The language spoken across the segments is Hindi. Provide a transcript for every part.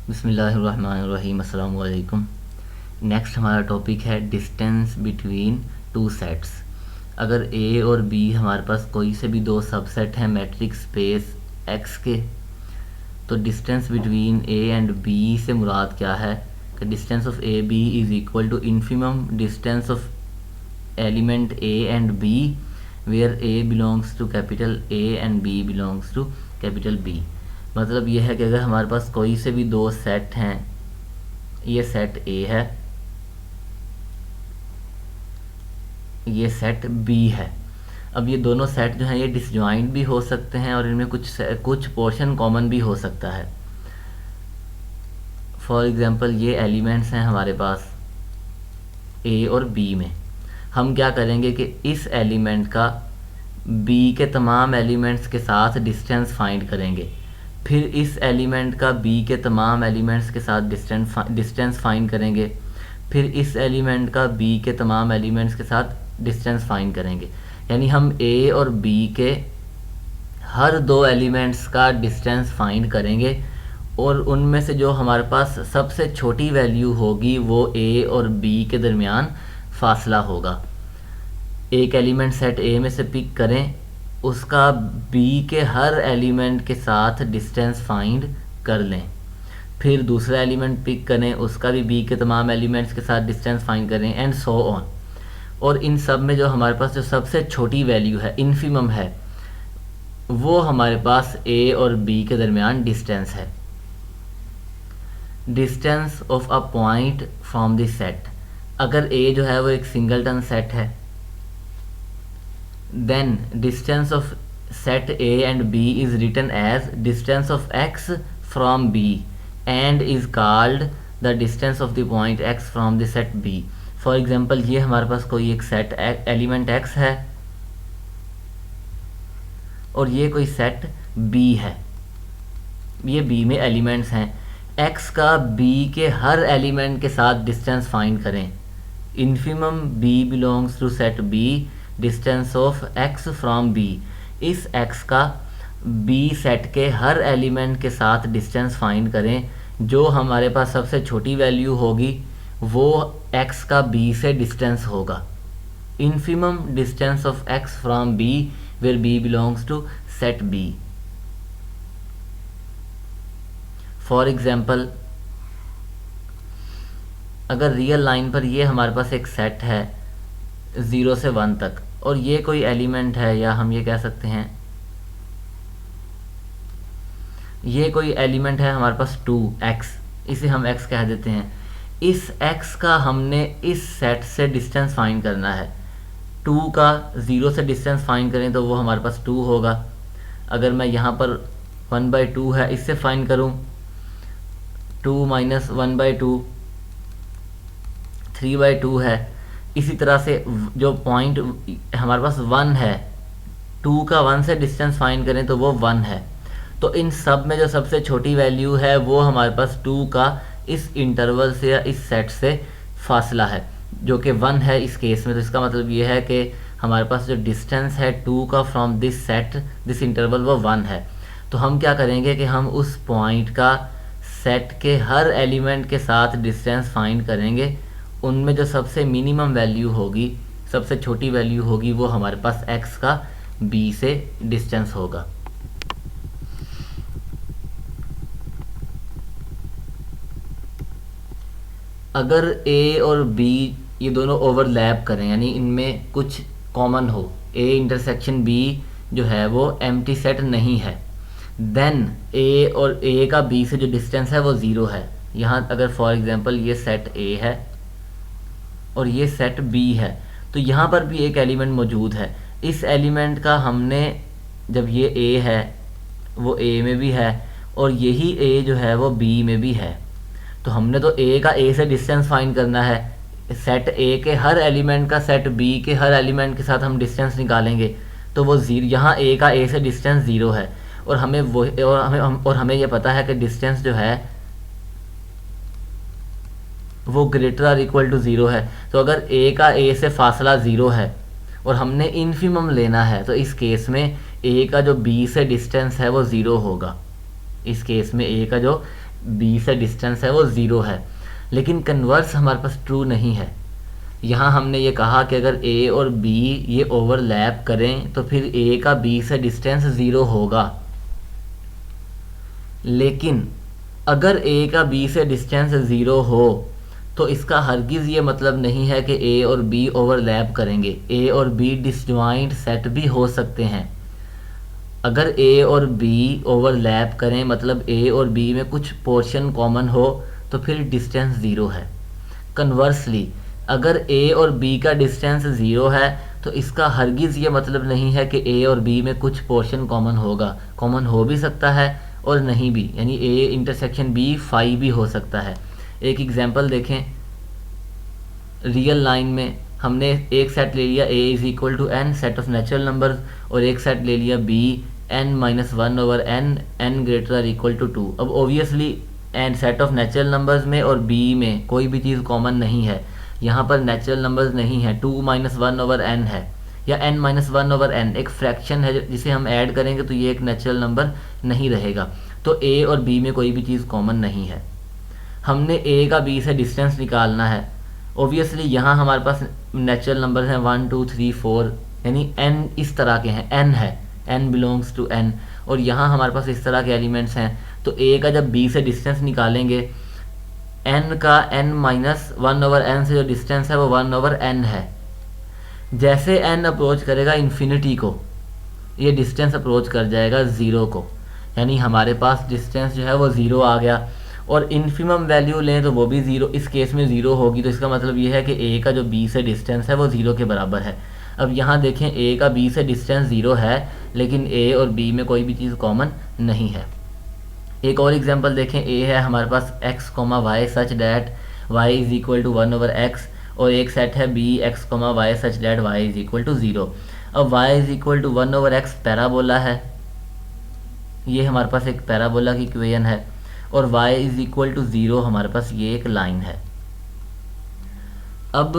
बिस्मिल्लाहिर्रहमानिर्रहीम। अस्सलाम वालेकुम। नेक्स्ट हमारा टॉपिक है डिस्टेंस बिटवीन टू सेट्स। अगर ए और बी हमारे पास कोई से भी दो सबसेट हैं मैट्रिक्स स्पेस एक्स के, तो distance between A and B से मुराद क्या है कि distance of A B is equal to infimum distance of element A and B where A belongs to capital A and B belongs to capital B. मतलब ये है कि अगर हमारे पास कोई से भी दो सेट हैं, ये सेट ए है, ये सेट बी है। अब ये दोनों सेट जो हैं ये डिसजॉइंट भी हो सकते हैं और इनमें कुछ पोर्शन कॉमन भी हो सकता है। फॉर एग्जांपल ये एलिमेंट्स हैं हमारे पास ए और बी में। हम क्या करेंगे कि इस एलिमेंट का बी के तमाम एलिमेंट्स के साथ डिस्टेंस फाइंड करेंगे, फिर इस एलिमेंट का बी के तमाम एलिमेंट्स के साथ डिस्टेंस फाइंड करेंगे, फिर इस एलिमेंट का बी के तमाम एलिमेंट्स के साथ डिस्टेंस फाइंड करेंगे। यानी हम ए और बी के हर दो एलिमेंट्स का डिस्टेंस फाइंड करेंगे और उनमें से जो हमारे पास सबसे छोटी वैल्यू होगी वो ए और बी के दरमियान फासला होगा। एक एलिमेंट सेट ए में से पिक करें, उसका बी के हर एलिमेंट के साथ डिस्टेंस फाइंड कर लें, फिर दूसरा एलिमेंट पिक करें, उसका भी बी के तमाम एलिमेंट्स के साथ डिस्टेंस फाइंड करें एंड सो ऑन। और इन सब में जो हमारे पास जो सबसे छोटी वैल्यू है, इन्फिमम है, वो हमारे पास ए और बी के दरमियान डिस्टेंस है। Distance of a point from the set. अगर ए जो है वो एक सिंगलटन सेट है, then distance of set A and B is written as distance of X from B and is called the distance of the point X from the set B. For example ये हमारे पास कोई एक सेट एलिमेंट एक्स है और ये कोई सेट बी है, ये बी में एलिमेंट्स हैं। एक्स का बी के हर एलिमेंट के साथ डिस्टेंस फाइंड करें। Infimum B belongs to set B, distance of X from B. इस एक्स का बी सेट के हर एलिमेंट के साथ डिस्टेंस फाइंड करें। जो हमारे पास सबसे छोटी वैल्यू होगी वो एक्स का बी से डिस्टेंस होगा। Infimum distance of X from B where B belongs to set B. For example अगर रियल लाइन पर ये हमारे पास एक सेट है 0 से 1 तक और ये कोई एलिमेंट है, या हम ये कह सकते हैं ये कोई एलिमेंट है हमारे पास 2x, इसे हम x कह देते हैं। इस x का हमने इस सेट से डिस्टेंस फाइंड करना है। 2 का 0 से डिस्टेंस फाइंड करें तो वो हमारे पास 2 होगा। अगर मैं यहाँ पर 1/2 है इससे फाइंड करूँ, 2 - 1/2 3/2 है। इसी तरह से जो पॉइंट हमारे पास 1 है, 2 का 1 से डिस्टेंस फाइंड करें तो वो 1 है। तो इन सब में जो सबसे छोटी वैल्यू है वो हमारे पास 2 का इस इंटरवल से या इस सेट से फासला है, जो कि 1 है इस केस में। तो इसका मतलब ये है कि हमारे पास जो डिस्टेंस है 2 का from this set this interval वो 1 है। तो हम क्या करेंगे कि हम उस पॉइंट का सेट के हर एलिमेंट के साथ डिस्टेंस फाइंड करेंगे। उनमें जो सबसे मिनिमम वैल्यू होगी, सबसे छोटी वैल्यू होगी, वो हमारे पास x का b से डिस्टेंस होगा। अगर a और b ये दोनों ओवरलैप करें, यानी इनमें कुछ कॉमन हो, a इंटरसेक्शन b जो है वो एम्प्टी सेट नहीं है, देन a और a का b से जो डिस्टेंस है वो 0 है। यहाँ अगर फॉर एग्जांपल ये सेट a है और ये सेट B है, तो यहाँ पर भी एक एलिमेंट मौजूद है। इस एलिमेंट का हमने, जब ये A है वो A में भी है और यही A जो है वो B में भी है, तो हमने तो A का A से डिस्टेंस फाइंड करना है। सेट A के हर एलिमेंट का सेट B के हर एलिमेंट के साथ हम डिस्टेंस निकालेंगे तो वो 0, यहाँ A का A से डिस्टेंस 0 है और हमें ये पता है कि डिस्टेंस जो है वो ग्रेटर और इक्वल टू 0 है। तो अगर a का a से फासला 0 है और हमने इन्फिमम लेना है तो इस केस में a का जो b से डिस्टेंस है वो 0 होगा। इस केस में a का जो बी से डिस्टेंस है वो ज़ीरो है, लेकिन कन्वर्स हमारे पास ट्रू नहीं है। यहाँ हमने ये कहा कि अगर ए और बी ये ओवरलैप करें तो फिर ए का बी से डिस्टेंस ज़ीरो होगा, लेकिन अगर ए का बी से डिस्टेंस ज़ीरो हो तो इसका हरगिज़ ये मतलब नहीं है कि ए और बी ओवरलैप करेंगे। ए और बी डिसजॉइंट सेट भी हो सकते हैं। अगर ए और बी ओवरलैप करें मतलब ए और बी में कुछ पोर्शन कॉमन हो तो फिर डिस्टेंस ज़ीरो है। कन्वर्सली अगर ए और बी का डिस्टेंस ज़ीरो है तो इसका हरगिज़ ये मतलब नहीं है कि ए और बी में कुछ पोर्शन कॉमन होगा। कॉमन हो भी सकता है और नहीं भी, यानी ए इंटरसेक्शन बी फाई भी हो सकता है। एक एग्जांपल देखें, रियल लाइन में हमने एक सेट ले लिया a is equal to n set of natural numbers, और एक सेट ले लिया b n-1/n, n ग्रेटर और इक्वल टू 2। अब obviously N set of natural numbers में और b में कोई भी चीज़ कॉमन नहीं है। यहाँ पर नेचुरल नंबर्स नहीं है, 2-1/n है या n-1/n एक फ्रैक्शन है जिसे हम ऐड करेंगे तो ये एक नेचुरल नंबर नहीं रहेगा। तो a और b में कोई भी चीज़ कॉमन नहीं है। हमने a का b से डिस्टेंस निकालना है। ओबियसली यहाँ हमारे पास नेचुरल नंबर हैं 1 2 3 4, यानी n इस तरह के हैं, n है, n बिलोंग्स टू n, और यहाँ हमारे पास इस तरह के एलिमेंट्स हैं। तो a का जब b से डिस्टेंस निकालेंगे, n का n-1/n से जो डिस्टेंस है वो 1/n है। जैसे n अप्रोच करेगा इन्फिनिटी को, ये डिस्टेंस अप्रोच कर जाएगा ज़ीरो को, यानी हमारे पास डिस्टेंस जो है वो ज़ीरो आ गया। और इन्फिमम वैल्यू लें तो वो भी ज़ीरो, इस केस में ज़ीरो होगी, तो इसका मतलब ये है कि a का जो b से डिस्टेंस है वो ज़ीरो के बराबर है। अब यहाँ देखें a का b से डिस्टेंस ज़ीरो है, लेकिन a और b में कोई भी चीज़ कॉमन नहीं है। एक और एग्जांपल देखें, a है हमारे पास x, y such that y is equal to 1/x, और एक सेट है b x, y such that y is equal to 0। अब y is equal to 1/x parabola है, ये हमारे पास एक पैराबोला की इक्वेशन है, और y इज़ इक्वल टू 0 हमारे पास ये एक लाइन है। अब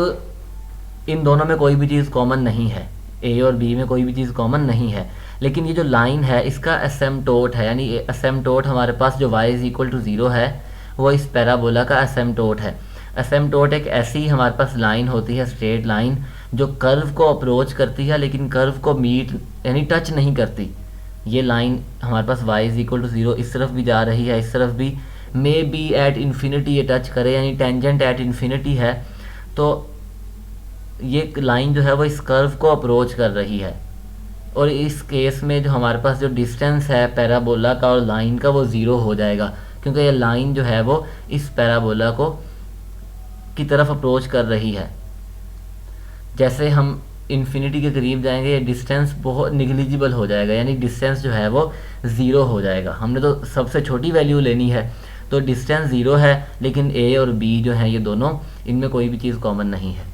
इन दोनों में कोई भी चीज़ कॉमन नहीं है, a और b में कोई भी चीज़ कॉमन नहीं है, लेकिन ये जो लाइन है इसका एसिम्पटोट है, यानी एसिम्पटोट हमारे पास जो y इज़ इक्वल टू 0 है वो इस पैराबोला का एसिम्पटोट है। एसिम्पटोट एक ऐसी हमारे पास लाइन होती है, स्ट्रेट लाइन, जो कर्व को अप्रोच करती है लेकिन कर्व को मीट यानी टच नहीं करती। ये लाइन हमारे पास y इज़ इक्वल टू 0 इस तरफ भी जा रही है, इस तरफ भी, मे बी एट इन्फिनिटी ये टच करे, यानी टेंजेंट एट इन्फिनिटी है, तो ये लाइन जो है वो इस कर्व को अप्रोच कर रही है। और इस केस में जो हमारे पास जो डिस्टेंस है पैराबोला का और लाइन का वो ज़ीरो हो जाएगा, क्योंकि ये लाइन जो है वो इस पैराबोला को की तरफ अप्रोच कर रही है। जैसे हम इन्फिनिटी के करीब जाएंगे ये डिस्टेंस बहुत निगलिजिबल हो जाएगा, यानी डिस्टेंस जो है वो ज़ीरो हो जाएगा। हमने तो सबसे छोटी वैल्यू लेनी है, तो डिस्टेंस ज़ीरो है, लेकिन a और b जो हैं ये दोनों, इनमें कोई भी चीज़ कॉमन नहीं है।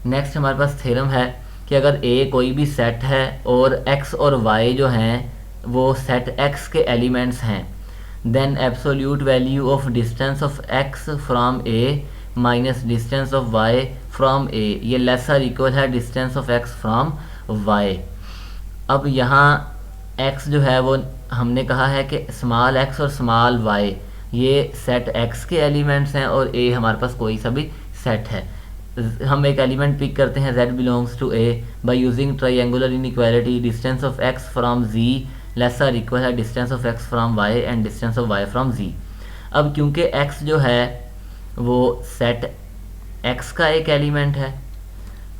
नेक्स्ट हमारे पास थ्योरम है कि अगर a कोई भी सेट है और x और y जो हैं वो सेट x के एलिमेंट्स हैं, then absolute value of distance of x from a minus distance of y from a ये लेस और इक्वल है distance of x from y। अब यहाँ x जो है वो हमने कहा है कि स्मॉल x और स्मॉल y ये सेट x के एलिमेंट्स हैं और a हमारे पास कोई सा भी सेट है। हम एक एलिमेंट पिक करते हैं z belongs to a by using triangular inequality distance of x from z less और इक्वल है distance of x from y and distance of y from z। अब क्योंकि x जो है वो सेट x का एक एलिमेंट है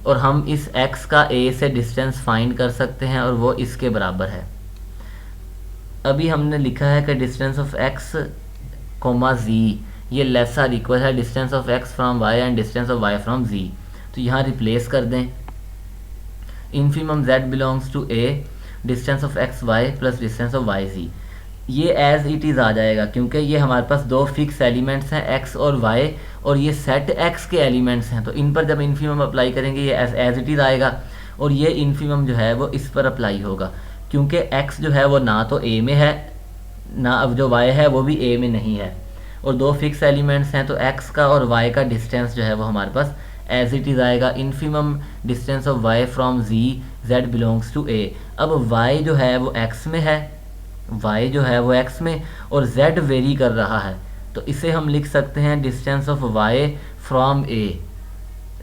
और हम इस x का a से डिस्टेंस फाइंड कर सकते हैं और वो इसके बराबर है। अभी हमने लिखा है कि डिस्टेंस ऑफ x z ये लेस और इक्वल है distance of x from y and distance of y from z। तो यहाँ रिप्लेस कर दें, infimum z belongs to a distance of X Y plus distance of Y Z, ये एज इट इज़ आ जाएगा क्योंकि ये हमारे पास दो फिक्स एलिमेंट्स हैं x और y, और ये सेट x के एलिमेंट्स हैं, तो इन पर जब इन्फिमम अप्लाई करेंगे ये एज इट इज़ आएगा, और ये इन्फिमम जो है वो इस पर अप्लाई होगा क्योंकि x जो है वो ना तो a में है, ना अब जो y है वो भी a में नहीं है, और दो फिक्स एलिमेंट्स हैं तो x का और y का डिस्टेंस जो है वो हमारे पास एज इट इज़ आएगा infimum distance of y from z, z belongs to a। अब y जो है वो x में है, y जो है वो x में और z वेरी कर रहा है, तो इसे हम लिख सकते हैं distance of y from a,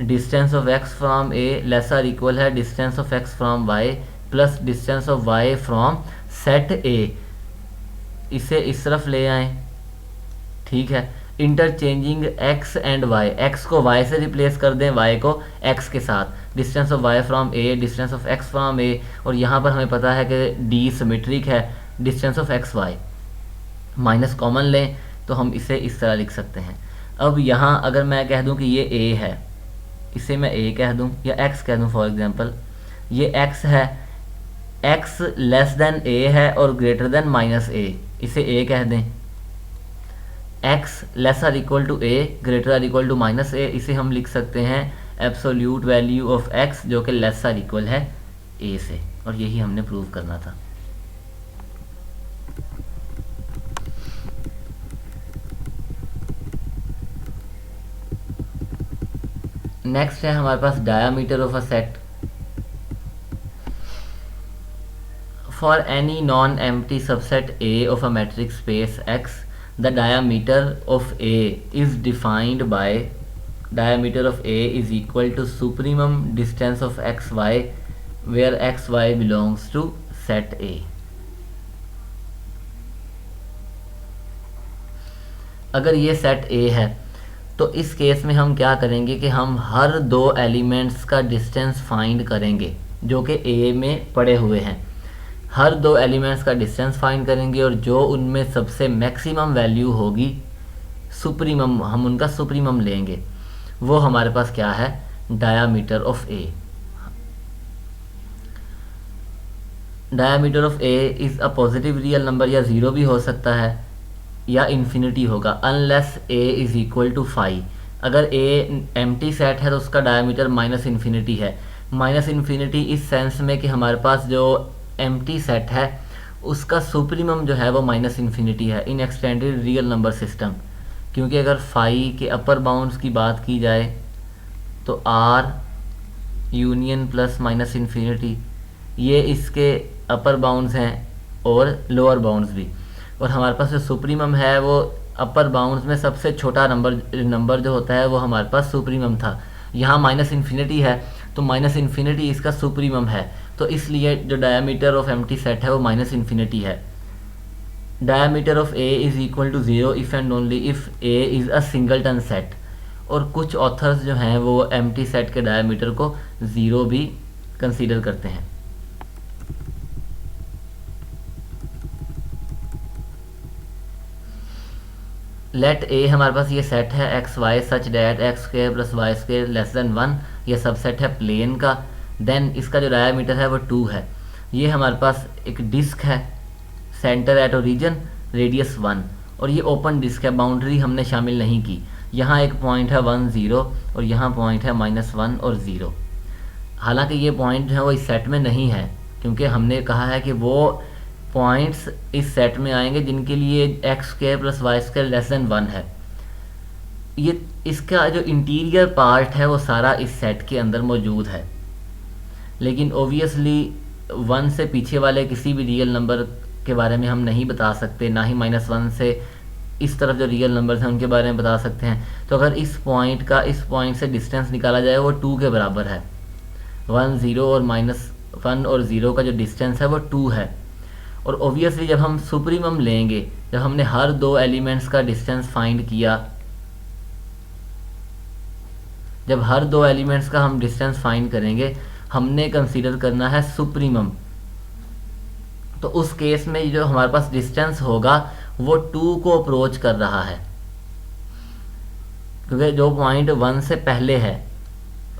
distance of x from a lesser equal है distance of x from y plus distance of y from set a। इसे इस तरफ ले आएं, ठीक है। Interchanging x and y, x को y से रिप्लेस कर दें, y को x के साथ, distance of y from a distance of x from a, और यहाँ पर हमें पता है कि d सिमेट्रिक है, distance of x y, minus common लें तो हम इसे इस तरह लिख सकते हैं। अब यहाँ अगर मैं कह दूँ कि ये a है, इसे मैं a कह दूँ या x कह दूँ फॉर एग्जांपल, ये x है, x लेस देन a है और ग्रेटर देन माइनस a, इसे a कह दें। x lesser equal to a greater equal to minus a, इसे हम लिख सकते हैं एब्सोल्यूट वैल्यू ऑफ x जो कि लेसर इक्वल है a से, और यही हमने प्रूव करना था। नेक्स्ट है हमारे पास diameter of a set. For any non empty subset A of a metric space X, the diameter of A is defined by diameter of A is equal to supremum distance of xy where xy belongs to set A। अगर ये सेट A है तो इस केस में हम क्या करेंगे कि हम हर दो एलिमेंट्स का डिस्टेंस फाइंड करेंगे जो कि A में पड़े हुए हैं। हर दो एलिमेंट्स का डिस्टेंस फाइंड करेंगे और जो उनमें सबसे मैक्सिमम वैल्यू होगी, सुप्रीमम, हम उनका सुप्रीमम लेंगे, वो हमारे पास क्या है, diameter of A. Diameter of A is a positive real number, या ज़ीरो भी हो सकता है या इन्फिनिटी होगा, unless A is equal to 5। अगर ए एम्प्टी सेट है तो उसका डायामीटर माइनस इन्फिनिटी है। माइनस इन्फिनिटी इस सेंस में कि हमारे पास जो एम्प्टी सेट है उसका सुप्रीमम जो है वो माइनस इन्फिनिटी है इन एक्सटेंडेड रियल नंबर सिस्टम, क्योंकि अगर फाई के अपर बाउंड्स की बात की जाए तो R union plus minus infinity ये इसके अपर बाउंड्स हैं और लोअर बाउंड्स भी, और हमारे पास जो सुप्रीमम है वो अपर बाउंड्स में सबसे छोटा नंबर जो होता है वो हमारे पास सुप्रीमम था। यहाँ माइनस इन्फिनिटी है तो माइनस इन्फिनिटी इसका सुप्रीमम है, तो इसलिए जो डायामीटर ऑफ एम्प्टी सेट है वो माइनस इन्फिनिटी है। Diameter of A is equal to 0 if and only if A is a singleton set, और कुछ ऑथर्स जो हैं वो एम्प्टी सेट के डायामीटर को 0 भी कंसीडर करते हैं। लेट ए हमारे पास ये सेट है X Y such that X square plus Y square less than 1, ये सबसेट है प्लेन का। देन इसका जो डायामीटर है वो 2 है। ये हमारे पास एक डिस्क है, सेंटर एट ओरिजिन, रेडियस 1, और ये ओपन डिस्क है, बाउंड्री हमने शामिल नहीं की। यहाँ एक पॉइंट है 1 0 और यहाँ पॉइंट है -1 और 0। हालांकि ये पॉइंट जो है वो इस सेट में नहीं है, क्योंकि हमने कहा है कि वो पॉइंट्स इस सेट में आएंगे जिनके लिए X square plus Y square less than 1 है। ये इसका जो इंटीरियर पार्ट है वो सारा इस सेट के अंदर मौजूद है, लेकिन ओबियसली 1 से पीछे वाले किसी भी रियल नंबर के बारे में हम नहीं बता सकते, ना ही -1 से इस तरफ जो रियल नंबर्स हैं उनके बारे में बता सकते हैं। तो अगर इस पॉइंट का इस पॉइंट से डिस्टेंस निकाला जाए वो 2 के बराबर है। 1 0 और -1 और 0 का जो डिस्टेंस है वो 2 है। और ओबियसली जब हम सुप्रीमम लेंगे, जब हमने हर दो एलिमेंट्स का डिस्टेंस फाइंड किया, जब हर दो एलिमेंट्स का हम डिस्टेंस फाइंड करेंगे, हमने कंसीडर करना है सुप्रीमम। तो उस केस में जो हमारे पास डिस्टेंस होगा वो 2 को अप्रोच कर रहा है, क्योंकि जो पॉइंट 1 से पहले है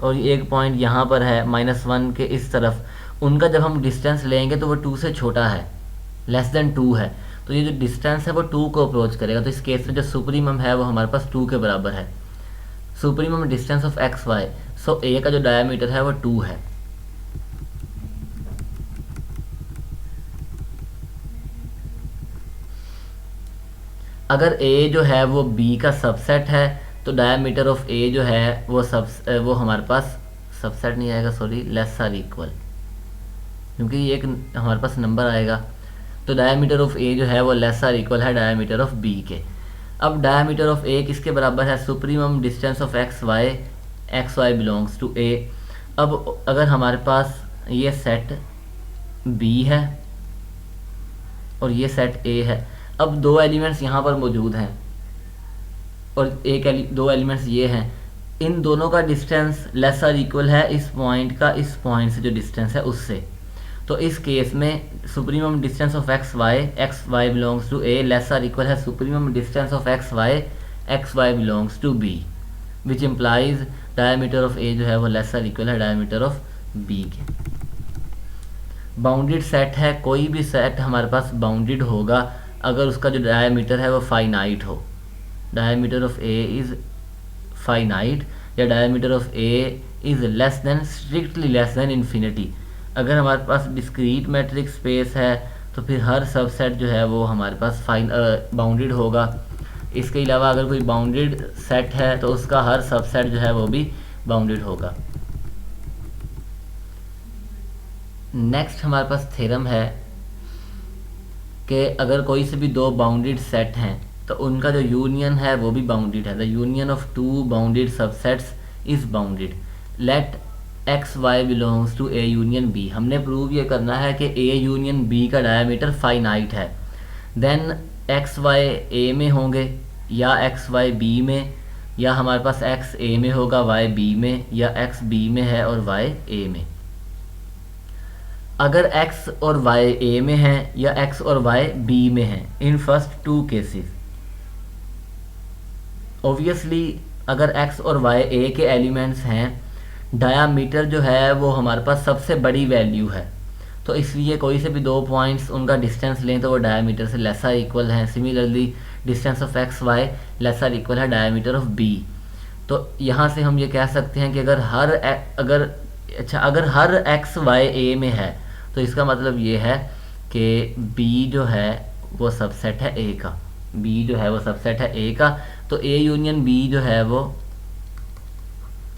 और एक पॉइंट यहाँ पर है -1 के इस तरफ, उनका जब हम डिस्टेंस लेंगे तो वो 2 से छोटा है, लेस देन 2 है। तो ये जो डिस्टेंस है वो 2 को अप्रोच करेगा। तो इस केस में जो सुप्रीमम है वो हमारे पास 2 के बराबर है, supremum distance of X Y. So A का जो डायमीटर है वो 2 है। अगर ए जो है वो बी का सबसेट है तो डायमीटर ऑफ ए जो है वो हमारे पास सबसेट नहीं आएगा, सॉरी, लेस आर इक्वल, क्योंकि ये एक हमारे पास नंबर आएगा। तो डायमीटर ऑफ ए जो है वो लेस आर इक्वल है डायमीटर ऑफ बी के। अब डायमीटर ऑफ ए किसके बराबर है? Supremum distance of X Y belongs to A. अब अगर हमारे पास ये सेट बी है और ये सेट ए है, अब दो एलिमेंट्स यहाँ पर मौजूद हैं और दो एलिमेंट्स ये हैं, इन दोनों का डिस्टेंस लेस और इक्वल है इस पॉइंट का इस पॉइंट से जो डिस्टेंस है उससे। तो इस केस में supremum distance of X Y belongs to A less और इक्वल है supremum distance of X Y belongs to B, which implies diameter of A जो है वो लेस और इक्वल है डायमीटर ऑफ बी के। बाउंडेड सेट है, कोई भी सेट हमारे पास बाउंडेड होगा अगर उसका जो डायमीटर है वो फाइनाइट हो। Diameter of A is finite या diameter of A is less than strictly less than infinity. अगर हमारे पास डिस्क्रीट मैट्रिक स्पेस है तो फिर हर सबसेट जो है वो हमारे पास बाउंडेड होगा। इसके अलावा अगर कोई बाउंडेड सेट है तो उसका हर सबसेट जो है वो भी बाउंडेड होगा। नेक्स्ट हमारे पास थ्योरम है कि अगर कोई से भी दो बाउंडेड सेट हैं तो उनका जो यूनियन है वो भी बाउंडेड है। The union of two bounded subsets is bounded. Let X Y belongs to A union B. हमने प्रूव ये करना है कि ए यूनियन बी का डायमीटर फाइनाइट है। देन एक्स वाई ए में होंगे या एक्स वाई बी में, या हमारे पास एक्स ए में होगा वाई बी में, या एक्स बी में है और वाई ए में। अगर x और y a में है या x और y b में है in first two cases, obviously अगर x और y a के एलिमेंट्स हैं, डायामीटर जो है वो हमारे पास सबसे बड़ी वैल्यू है, तो इसलिए कोई से भी दो पॉइंट्स उनका डिस्टेंस लें तो वो डायामीटर से लेस आर इक्वल है। Similarly distance of X Y less or equal है डायामीटर ऑफ बी। तो यहाँ से हम ये कह सकते हैं कि अगर हर एक्स वाई ए में है तो इसका मतलब ये है कि b जो है वो सबसेट है a का। b जो है वो सबसेट है a का, तो a यूनियन b जो है वो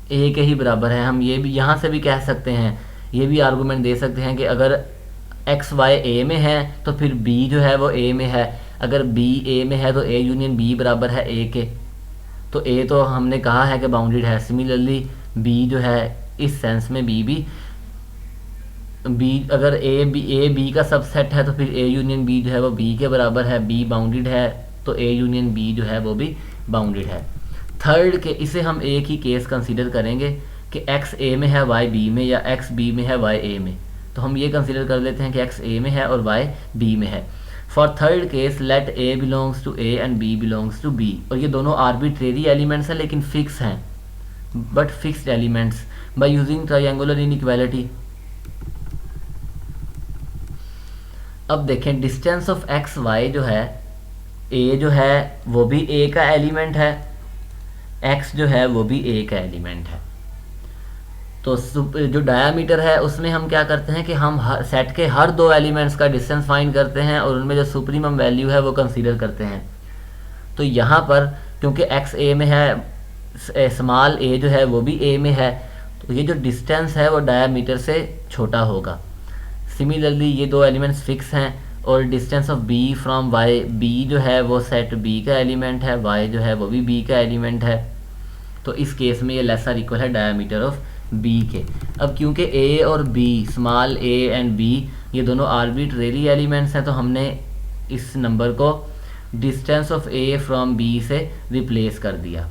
a के ही बराबर है। हम ये भी यहाँ से भी कह सकते हैं, ये भी आर्गूमेंट दे सकते हैं कि अगर x y a में है तो फिर b जो है वो a में है। अगर b a में है तो a यूनियन b बराबर है a के। तो a तो हमने कहा है कि बाउंडेड है। सिमिलरली b जो है इस सेंस में अगर ए बी का सबसेट है तो फिर a यूनियन b जो है वो b के बराबर है। b बाउंडेड है तो a यूनियन b जो है वो भी बाउंडेड है। थर्ड के इसे हम एक ही केस कंसीडर करेंगे कि x a में है y b में, या x b में है y a में। तो हम ये कंसीडर कर लेते हैं कि x a में है और y b में है। For third case let a belongs to a and b belongs to b। और ये दोनों आर्बिट्रेरी एलिमेंट्स हैं लेकिन फिक्स हैं, but fixed elements by using triangular inequality. अब देखें डिस्टेंस ऑफ एक्स वाई जो है, a जो है वो भी a का एलिमेंट है, x जो है वो भी a का एलिमेंट है। तो जो डायामीटर है उसमें हम क्या करते हैं कि हम सेट के हर दो एलिमेंट्स का डिस्टेंस फाइंड करते हैं और उनमें जो सुप्रीमम वैल्यू है वो कंसीडर करते हैं। तो यहाँ पर क्योंकि x a में है, स्मॉल a जो है वो भी a में है, तो ये जो डिस्टेंस है वो डायामीटर से छोटा होगा। सिमिलरली ये दो एलिमेंट्स फिक्स हैं और distance of b from y, b जो है वो सेट b का एलिमेंट है, y जो है वो भी b का एलिमेंट है। तो इस केस में ये लेस आर इक्वल है डायमीटर ऑफ b के। अब क्योंकि a और b, small a and b ये दोनों आर्बिट्रेरी एलिमेंट्स हैं, तो हमने इस नंबर को distance of a from b से रिप्लेस कर दिया।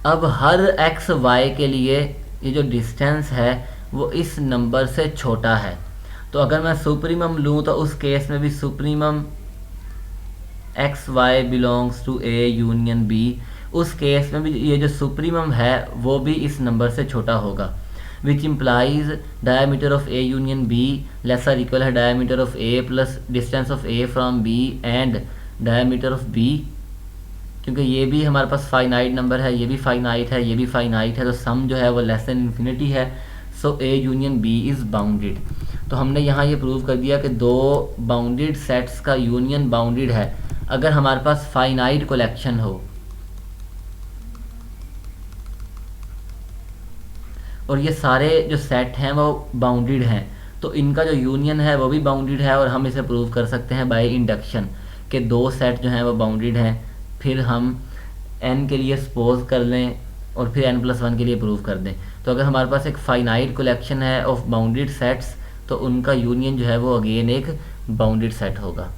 अब हर x y के लिए ये जो डिस्टेंस है वो इस नंबर से छोटा है। तो अगर मैं सुप्रीमम लूँ तो उस केस में भी supremum X Y belongs to A union B, उस केस में भी ये जो सुप्रीमम है वो भी इस नंबर से छोटा होगा, which implies diameter of A union B less or equal है diameter of A plus distance of A from B and diameter of B. क्योंकि ये भी हमारे पास फाइनाइट नंबर है, ये भी फाइनाइट है, ये भी फाइनाइट है, तो सम जो है वो लेस देन इन्फिनिटी है। So A union B is bounded. तो हमने यहाँ ये प्रूव कर दिया कि दो बाउंडेड सेट्स का यूनियन बाउंडेड है अगर हमारे पास फाइनाइट कलेक्शन हो और ये सारे जो सेट हैं वो बाउंडेड हैं, तो इनका जो यूनियन है वो भी बाउंडेड है, और हम इसे प्रूव कर सकते हैं बाय इंडक्शन कि दो सेट जो हैं वो बाउंडेड हैं। फिर हम n के लिए सपोज कर लें और फिर n+1 के लिए प्रूव कर दें। तो अगर हमारे पास एक फाइनाइट कलेक्शन है ऑफ बाउंडेड सेट्स, तो उनका यूनियन जो है वो अगेन एक बाउंडेड सेट होगा।